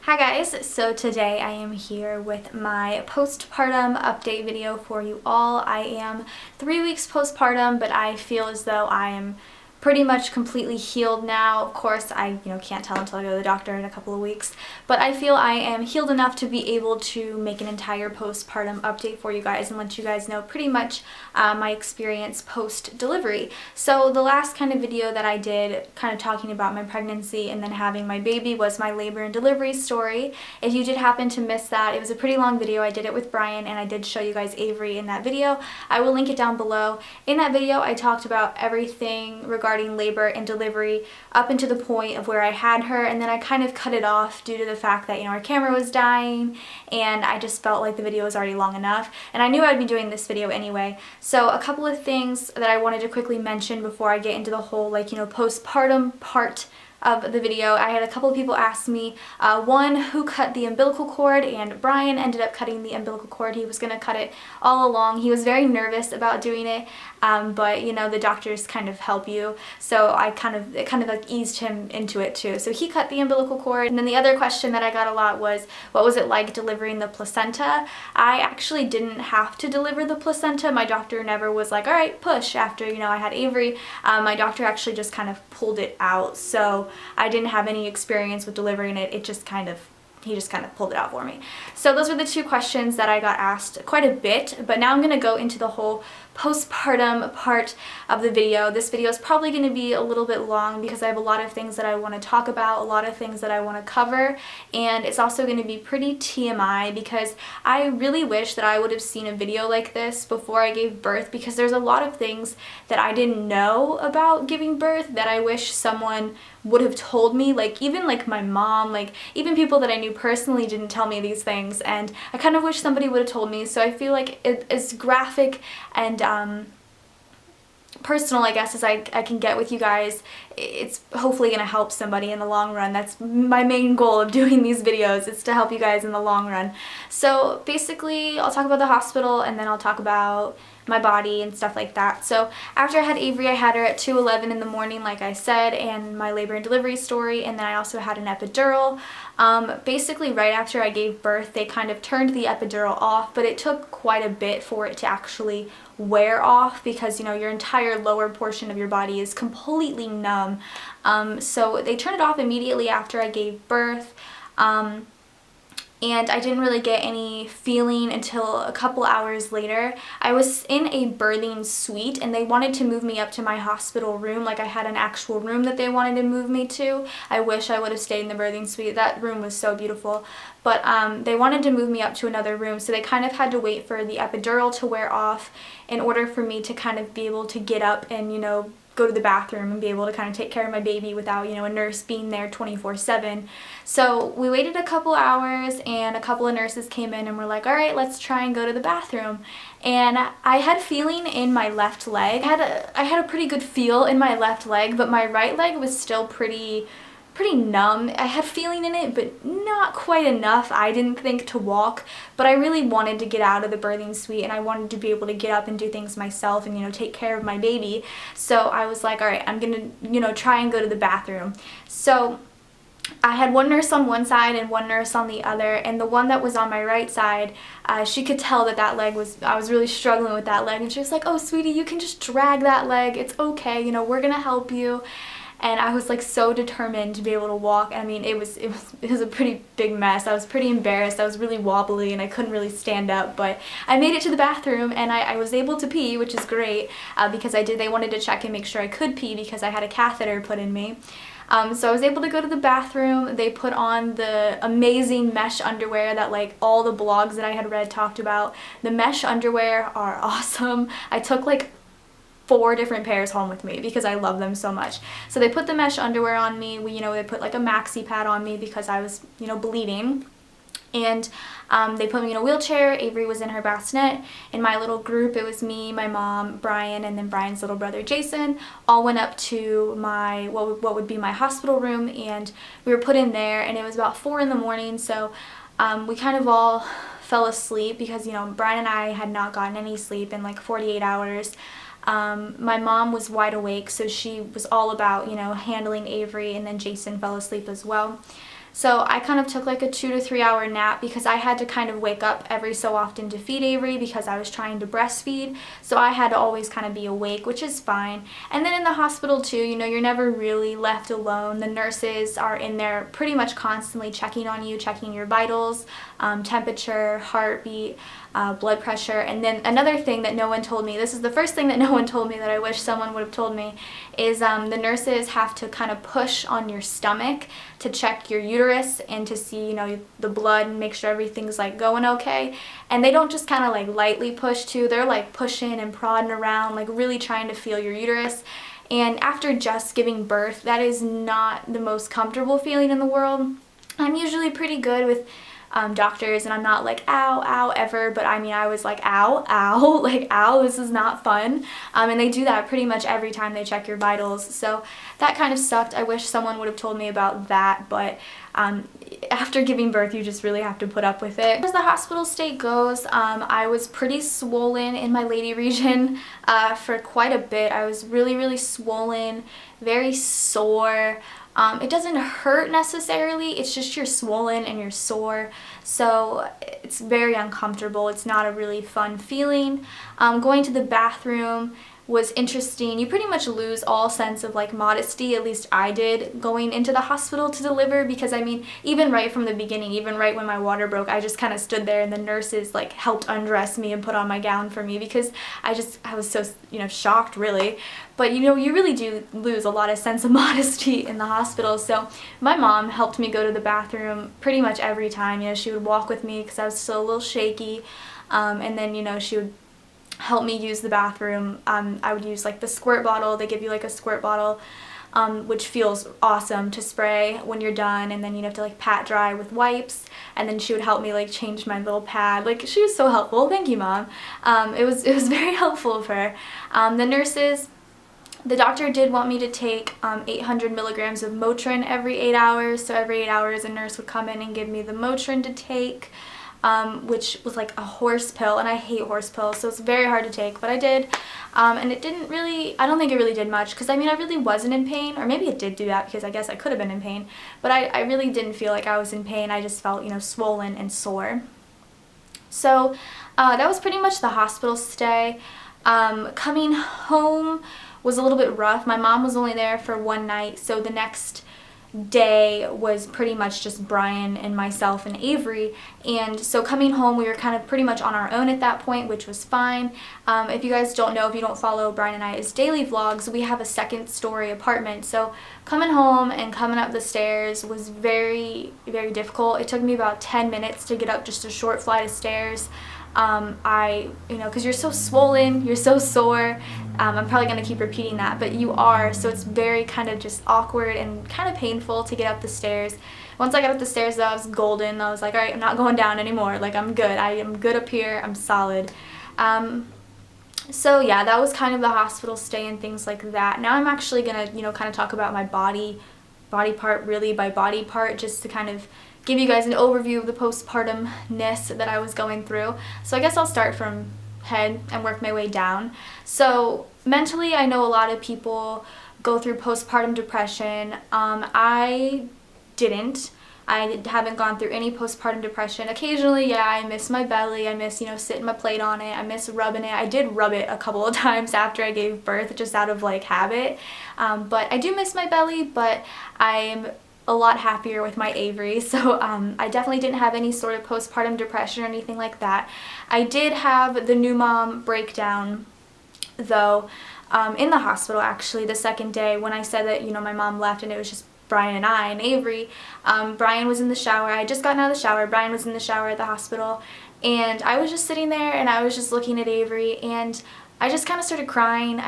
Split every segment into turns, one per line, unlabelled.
Hi guys, so today I am here with my postpartum update video for you all. I am 3 weeks postpartum, but I feel as though I am pretty much completely healed now. Of course, I can't tell until I go to the doctor in a couple of weeks, but I feel I am healed enough to be able to make an entire postpartum update for you guys and let you guys know pretty much my experience post-delivery. So the last kind of video that I did kind of talking about my pregnancy and then having my baby was my labor and delivery story. If you did happen to miss that, it was a pretty long video. I did it with Brian and I did show you guys Avery in that video. I will link it down below. In that video, I talked about everything regarding labor and delivery up into the point of where I had her, and then I kind of cut it off due to the fact that our camera was dying and I just felt like the video was already long enough, and I knew I'd be doing this video anyway. So a couple of things that I wanted to quickly mention before I get into the whole postpartum part of the video. I had a couple of people ask me, one, who cut the umbilical cord, and Brian ended up cutting the umbilical cord. He was going to cut it all along. He was very nervous about doing it, but the doctors kind of help you, so it kind of eased him into it too. So he cut the umbilical cord. And then the other question that I got a lot was, what was it like delivering the placenta? I actually didn't have to deliver the placenta. My doctor never was like, all right, push, after I had Avery. My doctor actually just kind of pulled it out, so I didn't have any experience with delivering it. He just kind of pulled it out for me. So those were the two questions that I got asked quite a bit, but now I'm going to go into the whole postpartum part of the video. This video is probably going to be a little bit long because I have a lot of things that I want to talk about, a lot of things that I want to cover, and it's also going to be pretty TMI because I really wish that I would have seen a video like this before I gave birth, because there's a lot of things that I didn't know about giving birth that I wish someone would have told me, even my mom, even people that I knew personally didn't tell me these things, and I kind of wish somebody would have told me. So I feel like it's graphic and personal, I guess, as I can get with you guys. It's hopefully going to help somebody in the long run. That's my main goal of doing these videos, is to help you guys in the long run. So basically, I'll talk about the hospital and then I'll talk about my body and stuff like that. So after I had Avery, I had her at 2:11 in the morning, like I said, and my labor and delivery story, and then I also had an epidural. Basically right after I gave birth, they kind of turned the epidural off, but it took quite a bit for it to actually wear off because your entire lower portion of your body is completely numb. So they turned it off immediately after I gave birth. And I didn't really get any feeling until a couple hours later. I was in a birthing suite and they wanted to move me up to my hospital room. I had an actual room that they wanted to move me to. I wish I would have stayed in the birthing suite. That room was so beautiful. But they wanted to move me up to another room, so they kind of had to wait for the epidural to wear off in order for me to kind of be able to get up and, go to the bathroom and be able to kind of take care of my baby without, a nurse being there 24/7. So we waited a couple hours and a couple of nurses came in and were like, all right, let's try and go to the bathroom. And I had feeling in my left leg. I had a pretty good feel in my left leg, but my right leg was still pretty numb. I had feeling in it, but not quite enough, I didn't think, to walk. But I really wanted to get out of the birthing suite and I wanted to be able to get up and do things myself and, take care of my baby. So I was like, all right, I'm gonna, try and go to the bathroom. So I had one nurse on one side and one nurse on the other, and the one that was on my right side, she could tell that leg I was really struggling with that leg, and she was like, oh sweetie, you can just drag that leg, it's okay, we're gonna help you. And I was so determined to be able to walk. I mean, it was a pretty big mess. I was pretty embarrassed. I was really wobbly and I couldn't really stand up, but I made it to the bathroom and I was able to pee, which is great, because they wanted to check and make sure I could pee because I had a catheter put in me. So I was able to go to the bathroom. They put on the amazing mesh underwear that all the blogs that I had read talked about. The mesh underwear are awesome. I took 4 different pairs home with me because I love them so much. So they put the mesh underwear on me. They put a maxi pad on me because I was, bleeding. And they put me in a wheelchair. Avery was in her bassinet. In my little group, it was me, my mom, Brian, and then Brian's little brother Jason. All went up to my what would be my hospital room, and we were put in there. And it was about 4 in the morning, so we kind of all fell asleep because Brian and I had not gotten any sleep in 48 hours. My mom was wide awake, so she was all about, handling Avery, and then Jason fell asleep as well. So I kind of took like a 2 to 3 hour nap because I had to kind of wake up every so often to feed Avery because I was trying to breastfeed. So I had to always kind of be awake, which is fine. And then in the hospital too, you know, you're never really left alone. The nurses are in there pretty much constantly checking on you, checking your vitals, temperature, heartbeat, blood pressure. And then another thing that no one told me, this is the first thing that no one told me that I wish someone would have told me, is the nurses have to kind of push on your stomach to check your uterus and to see, you know, the blood and make sure everything's like going okay. And they don't just kind of like lightly push too, they're like pushing and prodding around, like really trying to feel your uterus. And after just giving birth, that is not the most comfortable feeling in the world. I'm usually pretty good with doctors, and I'm not like ow ow ever, but I mean I was like ow ow, like ow, this is not fun. And they do that pretty much every time they check your vitals, so that kind of sucked. I wish someone would have told me about that, but after giving birth you just really have to put up with it. As the hospital stay goes, I was pretty swollen in my lady region for quite a bit. I was really swollen, very sore. It doesn't hurt necessarily, it's just you're swollen and you're sore, so it's very uncomfortable. It's not a really fun feeling. Going to the bathroom was interesting. You pretty much lose all sense of like modesty, at least I did, going into the hospital to deliver, because I mean, even right from the beginning, even right when my water broke, I just kind of stood there and the nurses like helped undress me and put on my gown for me because I was so, you know, shocked really. But you know, you really do lose a lot of sense of modesty in the hospital. So my mom helped me go to the bathroom pretty much every time. You know, she would walk with me because I was still a little shaky, and then, you know, she would help me use the bathroom. I would use like the squirt bottle. They give you like a squirt bottle, which feels awesome to spray when you're done, and then you have to like pat dry with wipes, and then she would help me like change my little pad. Like, she was so helpful. Thank you, Mom. It was very helpful of her. The nurses, the doctor did want me to take 800 milligrams of Motrin every 8 hours. So every 8 hours a nurse would come in and give me the Motrin to take, which was like a horse pill, and I hate horse pills, so it's very hard to take, but I did. And it didn't really, I don't think it really did much, because I mean I really wasn't in pain, or maybe it did do that because I guess I could have been in pain, but I really didn't feel like I was in pain. I just felt, you know, swollen and sore. So that was pretty much the hospital stay. Coming home was a little bit rough. My mom was only there for one night, so the next day was pretty much just Brian and myself and Avery, and so coming home we were kind of pretty much on our own at that point, which was fine. If you guys don't know, if you don't follow Brian and I's daily vlogs, we have a second story apartment, so coming home and coming up the stairs was very difficult. It took me about 10 minutes to get up just a short flight of stairs. You know, because you're so swollen, you're so sore, I'm probably going to keep repeating that, but you are, so it's very kind of just awkward and kind of painful to get up the stairs. Once I got up the stairs though, I was golden. I was like, alright, I'm not going down anymore, like I'm good, I am good up here, I'm solid. So yeah, that was kind of the hospital stay and things like that. Now I'm actually going to, you know, kind of talk about my body part really by body part, just to kind of give you guys an overview of the postpartum-ness that I was going through. So I guess I'll start from head and work my way down. So mentally, I know a lot of people go through postpartum depression. I didn't. I haven't gone through any postpartum depression. Occasionally, yeah, I miss my belly. I miss, you know, sitting my plate on it. I miss rubbing it. I did rub it a couple of times after I gave birth, just out of like habit. But I do miss my belly, but I'm a lot happier with my Avery, so I definitely didn't have any sort of postpartum depression or anything like that. I did have the new mom breakdown though, in the hospital actually, the second day when I said that, you know, my mom left and it was just Brian and I and Avery. Brian was in the shower. I had just gotten out of the shower. Brian was in the shower at the hospital, and I was just sitting there and I was just looking at Avery, and I just kind of started crying.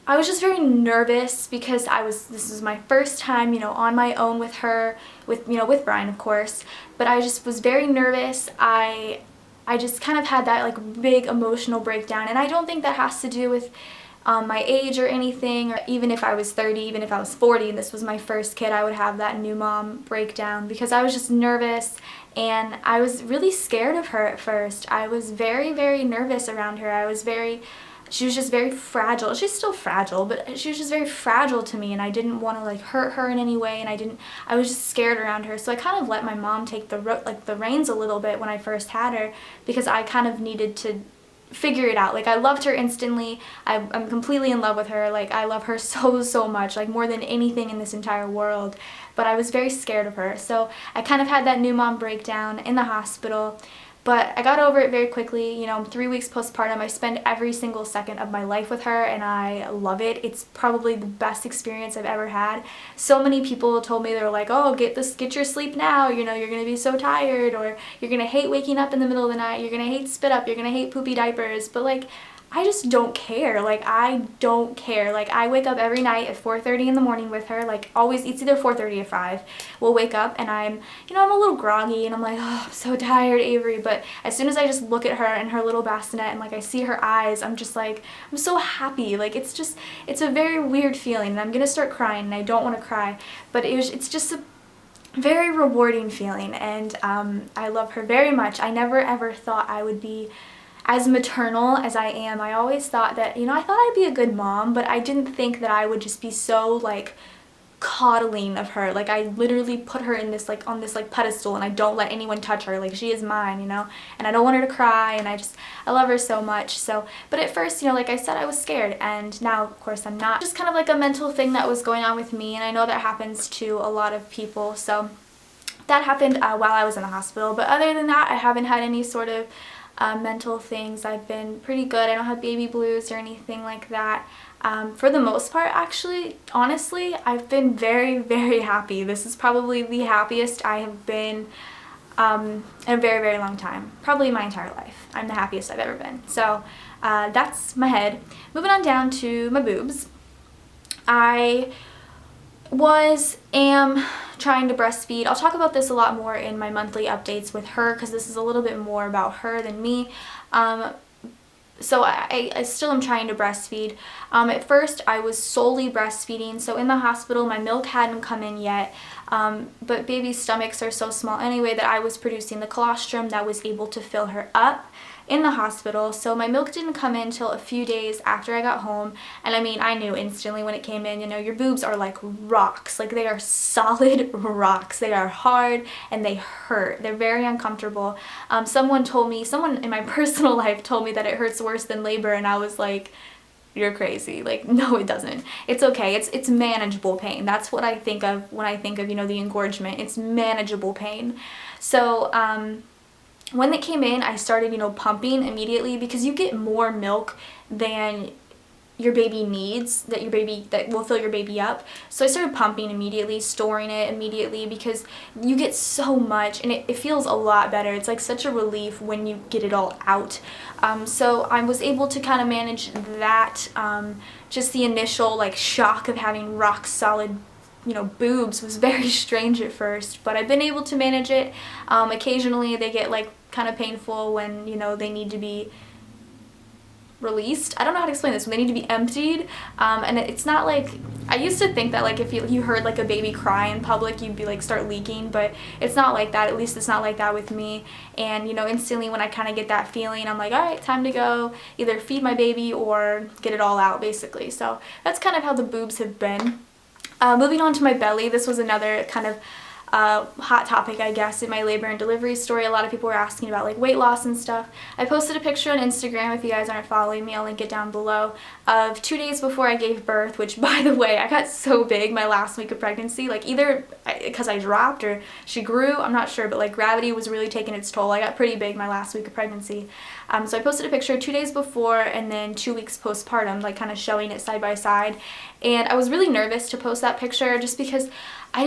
I was just very nervous because this was my first time, you know, on my own with her, with Brian, of course, but I just was very nervous. I just kind of had that like big emotional breakdown, and I don't think that has to do with my age or anything, or even if I was 30, even if I was 40 and this was my first kid, I would have that new mom breakdown because I was just nervous, and I was really scared of her at first. I was very nervous around her. I was very she was just very fragile. She's still fragile, but she was just very fragile to me, and I didn't want to like hurt her in any way, and I was just scared around her. So I kind of let my mom take the reins a little bit when I first had her, because I kind of needed to figure it out. Like, I loved her instantly. I'm completely in love with her. Like, I love her so much, like more than anything in this entire world. But I was very scared of her. So I kind of had that new mom breakdown in the hospital. But I got over it very quickly. You know, I'm 3 weeks postpartum. I spend every single second of my life with her, and I love it. It's probably the best experience I've ever had. So many people told me, they were like, oh, get your sleep now. You know, you're going to be so tired, or you're going to hate waking up in the middle of the night. You're going to hate spit up. You're going to hate poopy diapers. But like, I just don't care. Like, I don't care. Like, I wake up every night at 4:30 in the morning with her. Like, always, it's either 4:30 or 5. We'll wake up, and I'm a little groggy, and I'm like, oh, I'm so tired, Avery. But as soon as I just look at her in her little bassinet, and like I see her eyes, I'm just like, I'm so happy. Like, it's a very weird feeling, and I'm gonna start crying, and I don't want to cry, but it's just a very rewarding feeling, and I love her very much. I never ever thought I would be as maternal as I am. I always thought that, I thought I'd be a good mom, but I didn't think that I would just be so like coddling of her. Like, I literally put her in this on this pedestal, and I don't let anyone touch her. Like, she is mine, and I don't want her to cry, and I love her so much. So, but at first, like I said, I was scared, and now of course I'm not. Just kind of like a mental thing that was going on with me, and I know that happens to a lot of people. So that happened while I was in the hospital, but other than that, I haven't had any sort of mental things. I've been pretty good. I don't have baby blues or anything like that. For the most part, actually, honestly, I've been very happy. This is probably the happiest I have been in a very long time. Probably my entire life. I'm the happiest I've ever been. So that's my head. Moving on down to my boobs. I am trying to breastfeed. I'll talk about this a lot more in my monthly updates with her, because this is a little bit more about her than me. So I still am trying to breastfeed. At first, I was solely breastfeeding. So in the hospital, my milk hadn't come in yet. But baby's stomachs are so small anyway that I was producing the colostrum that was able to fill her up in the hospital. So my milk didn't come in till a few days after I got home, and I knew instantly when it came in. Your boobs are like rocks. Like, they are solid rocks. They are hard and they hurt. They're very uncomfortable. Someone in my personal life told me that it hurts worse than labor, and I was like, you're crazy. Like, no, it doesn't. It's okay. It's manageable pain. That's what I think of when I think of, the engorgement. It's manageable pain. So when it came in, I started, pumping immediately, because you get more milk than your baby needs, that will fill your baby up. So I started pumping immediately, storing it immediately, because you get so much, and it feels a lot better. It's like such a relief when you get it all out. So I was able to kind of manage that. Just the initial shock of having rock solid boobs was very strange at first, but I've been able to manage it. Occasionally they get kind of painful when they need to be released. I don't know how to explain this. When they need to be emptied, and it's not like, I used to think that if you heard a baby cry in public, you'd be start leaking, but it's not like that. At least it's not like that with me. And instantly when I kind of get that feeling, I'm like, all right, time to go either feed my baby or get it all out, basically. So that's kind of how the boobs have been. Moving on to my belly, this was another kind of hot topic, I guess, in my labor and delivery story. A lot of people were asking about weight loss and stuff. I posted a picture on Instagram, if you guys aren't following me, I'll link it down below, of 2 days before I gave birth, which, by the way, I got so big my last week of pregnancy, either because I dropped or she grew, I'm not sure, but gravity was really taking its toll. I got pretty big my last week of pregnancy. So I posted a picture 2 days before and then 2 weeks postpartum, kind of showing it side by side. And I was really nervous to post that picture just because I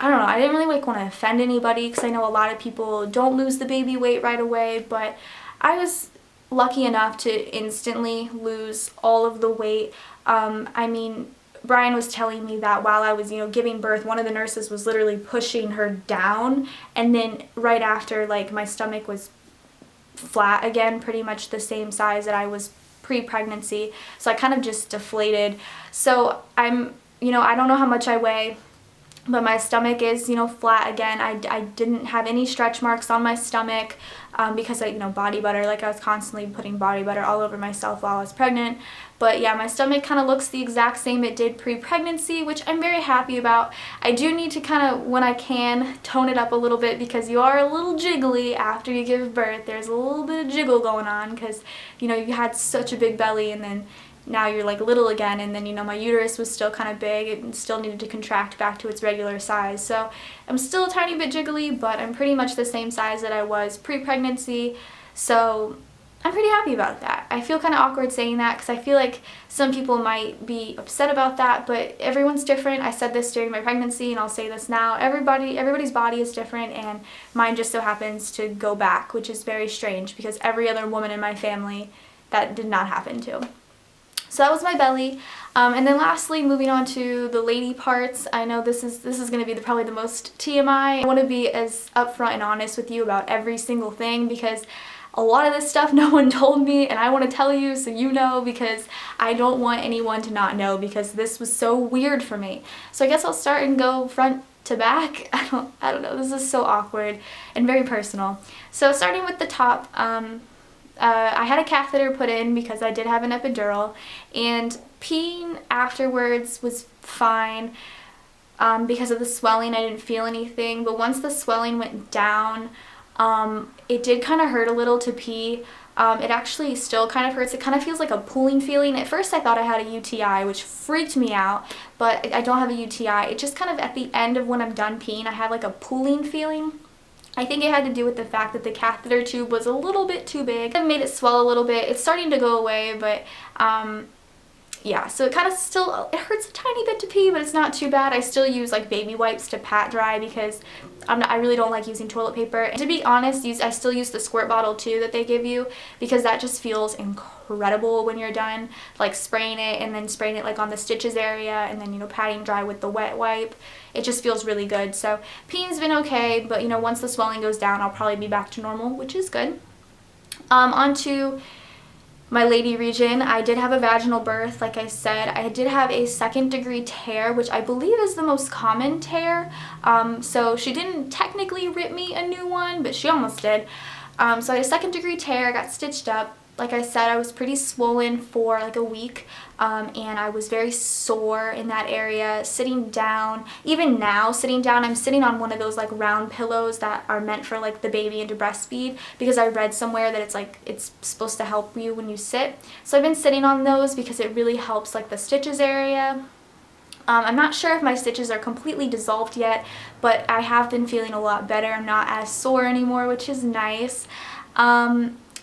don't know, I didn't really want to offend anybody, because I know a lot of people don't lose the baby weight right away, but I was lucky enough to instantly lose all of the weight. Brian was telling me that while I was, giving birth, one of the nurses was literally pushing her down, and then right after, my stomach was flat again, pretty much the same size that I was pre-pregnancy, so I kind of just deflated. So I don't know how much I weigh. but my stomach is, you know, flat again. I didn't have any stretch marks on my stomach because I, you know, body butter, like I was constantly putting body butter all over myself while I was pregnant. But yeah, my stomach kind of looks the exact same it did pre-pregnancy, which I'm very happy about. I do need to kind of, when I can, tone it up a little bit because you are a little jiggly after you give birth. There's a little bit of jiggle going on because, you know, you had such a big belly and then now you're like little again, and then, you know, my uterus was still kind of big. It still needed to contract back to its regular size. So I'm still a tiny bit jiggly, but I'm pretty much the same size that I was pre-pregnancy. So I'm pretty happy about that. I feel kind of awkward saying that because I feel like some people might be upset about that, but everyone's different. I said this during my pregnancy and I'll say this now. Everybody's body is different, and mine just so happens to go back, which is very strange because every other woman in my family that did not happen to. So that was my belly. And then lastly, moving on to the lady parts. I know this is going to be probably the most TMI. I want to be as upfront and honest with you about every single thing because a lot of this stuff no one told me, and I want to tell you so you know, because I don't want anyone to not know because this was so weird for me. So I guess I'll start and go front to back. I don't know. This is so awkward and very personal. So starting with the top, I had a catheter put in because I did have an epidural, and peeing afterwards was fine because of the swelling. I didn't feel anything, but once the swelling went down, it did kind of hurt a little to pee. It actually still kind of hurts. It kind of feels like a pooling feeling. At first I thought I had a UTI, which freaked me out, but I don't have a UTI. It just kind of at the end of when I'm done peeing, I had like a pooling feeling. I think it had to do with the fact that the catheter tube was a little bit too big. It made it swell a little bit. It's starting to go away, but yeah, so it kind of still, it hurts a tiny bit to pee, but it's not too bad. I still use like baby wipes to pat dry because I really don't like using toilet paper. And to be honest, I still use the squirt bottle too that they give you because that just feels incredible when you're done, like spraying it and then spraying it like on the stitches area and then, you know, patting dry with the wet wipe. It just feels really good. So peeing's been okay, but, you know, once the swelling goes down, I'll probably be back to normal, which is good. Onto my lady region. I did have a vaginal birth, like I said. I did have a 2nd-degree tear, which I believe is the most common tear. So she didn't technically rip me a new one, but she almost did. So I had a 2nd-degree tear, I got stitched up. Like I said, I was pretty swollen for like a week, and I was very sore in that area. Sitting down, even now sitting down, I'm sitting on one of those like round pillows that are meant for like the baby and to breastfeed because I read somewhere that it's supposed to help you when you sit. So I've been sitting on those because it really helps like the stitches area. I'm not sure if my stitches are completely dissolved yet, but I have been feeling a lot better. I'm not as sore anymore, which is nice.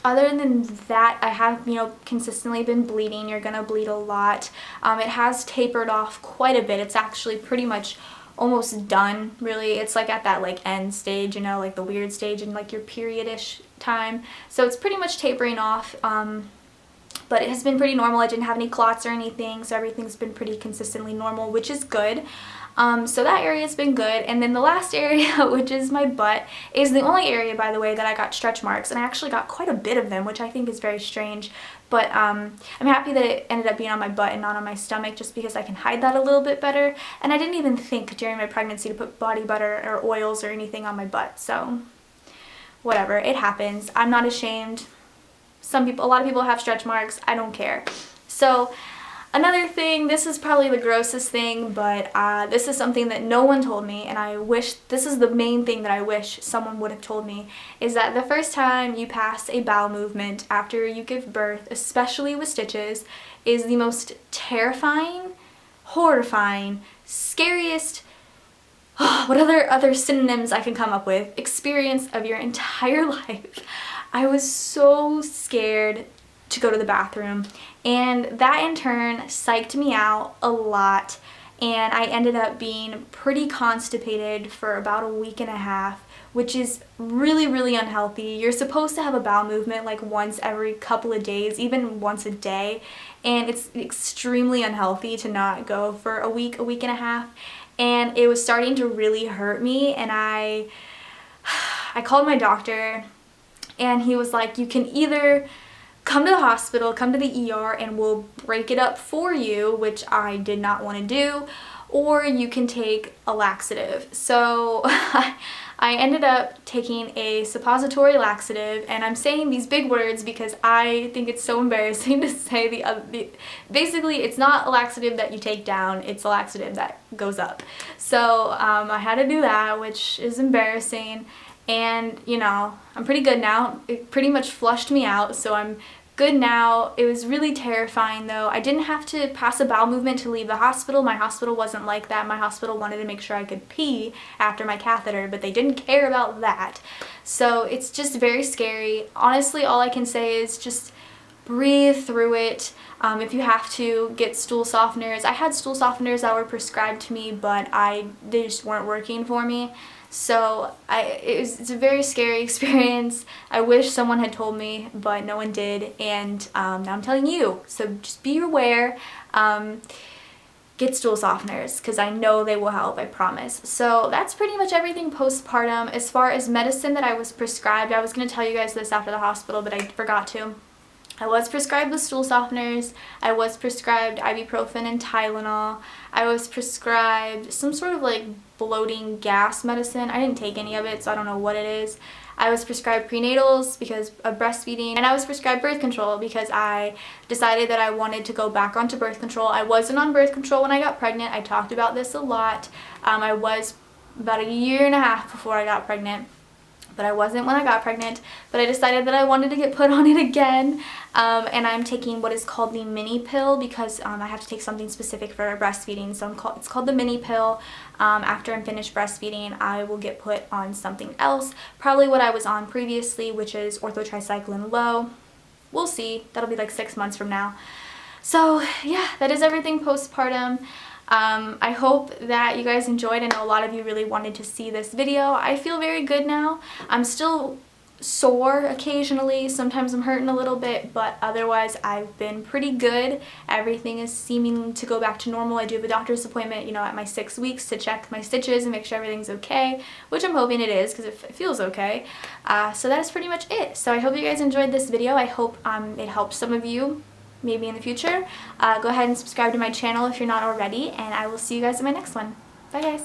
Other than that, I have, you know, consistently been bleeding. You're gonna bleed a lot. It has tapered off quite a bit. It's actually pretty much almost done, really. It's like at that like end stage, you know, like the weird stage in like your period-ish time. So it's pretty much tapering off. But it has been pretty normal. I didn't have any clots or anything, so everything's been pretty consistently normal, which is good. So that area has been good. And then the last area, which is my butt, is the only area, by the way, that I got stretch marks. And I actually got quite a bit of them, which I think is very strange. But I'm happy that it ended up being on my butt and not on my stomach just because I can hide that a little bit better. And I didn't even think during my pregnancy to put body butter or oils or anything on my butt. So whatever, it happens. I'm not ashamed. A lot of people have stretch marks. I don't care. So another thing, this is probably the grossest thing, but this is something that no one told me, and I wish, this is the main thing that I wish someone would have told me, is that the first time you pass a bowel movement after you give birth, especially with stitches, is the most terrifying, horrifying, scariest, what other synonyms I can come up with, experience of your entire life. I was so scared to go to the bathroom, and that in turn psyched me out a lot, and I ended up being pretty constipated for about a week and a half, which is really, really unhealthy. You're supposed to have a bowel movement like once every couple of days, even once a day, and it's extremely unhealthy to not go for a week and a half. And it was starting to really hurt me, and I called my doctor, and he was like, you can either come to the hospital, come to the ER, and we'll break it up for you, which I did not want to do, or you can take a laxative. So I ended up taking a suppository laxative, and I'm saying these big words because I think it's so embarrassing to say basically it's not a laxative that you take down, it's a laxative that goes up. So I had to do that, which is embarrassing, and you know, I'm pretty good now. It pretty much flushed me out, so I'm good now. It was really terrifying though. I didn't have to pass a bowel movement to leave the hospital. My hospital wasn't like that. My hospital wanted to make sure I could pee after my catheter, but they didn't care about that. So it's just very scary. Honestly, all I can say is just breathe through it. If you have to, get stool softeners. I had stool softeners that were prescribed to me, but they just weren't working for me. So it's a very scary experience. I wish someone had told me, but no one did, and now I'm telling you. So just be aware. Get stool softeners because I know they will help, I promise. So that's pretty much everything postpartum. As far as medicine that I was prescribed, I was going to tell you guys this after the hospital, but I forgot to. I was prescribed the stool softeners, I was prescribed ibuprofen and Tylenol, I was prescribed some sort of like bloating gas medicine. I didn't take any of it, so I don't know what it is. I was prescribed prenatals because of breastfeeding, and I was prescribed birth control because I decided that I wanted to go back onto birth control. I wasn't on birth control when I got pregnant. I talked about this a lot. I was about a year and a half before I got pregnant. But I wasn't when I got pregnant, but I decided that I wanted to get put on it again, and I'm taking what is called the mini pill because I have to take something specific for breastfeeding, so it's called the mini pill. After I'm finished breastfeeding, I will get put on something else, probably what I was on previously, which is orthotricycline low. We'll see. That'll be like 6 months from now. So yeah, that is everything postpartum. I hope that you guys enjoyed. I know a lot of you really wanted to see this video. I feel very good now. I'm still sore occasionally. Sometimes I'm hurting a little bit, but otherwise I've been pretty good. Everything is seeming to go back to normal. I do have a doctor's appointment, you know, at my 6 weeks to check my stitches and make sure everything's okay, which I'm hoping it is because it feels okay. So that is pretty much it. So I hope you guys enjoyed this video. I hope it helped some of you maybe in the future. Go ahead and subscribe to my channel if you're not already, and I will see you guys in my next one. Bye guys!